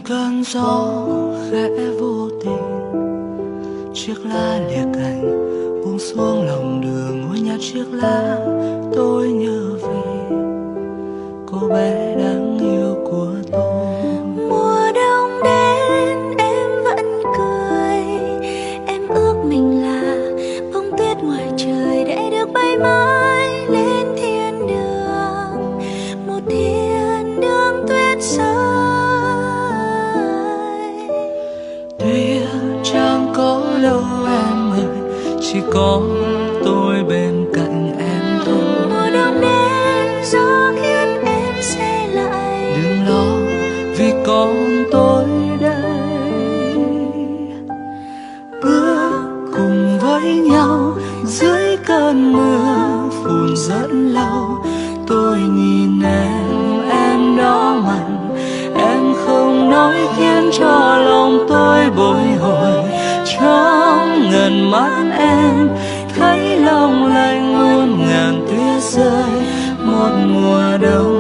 cơn gió khẽ vô tình, chiếc lá lìa cành buông xuống lòng đường. Ngôi nhà chiếc lá tôi nhớ về cô bé đáng yêu của tôi. Mùa đông đến em vẫn cười, em ước mình là bông tuyết ngoài trời để được bay mãi lên thiên đường, một thiên đường tuyết rơi. Tuyết chẳng có đâu em ơi, chỉ có tôi bên cạnh em thôi. Mùa đông đến gió khiến em se lạnh, Đừng lo vì con tôi đây. Bước cùng với nhau dưới cơn mưa phùn rất lâu. Tôi nhìn em đỏ mặt, em không nói khiến cho lòng tôi bồi hồi. Trong ngần mắt em thấy lòng lạnh muôn ngàn tuyết rơi, một mùa đông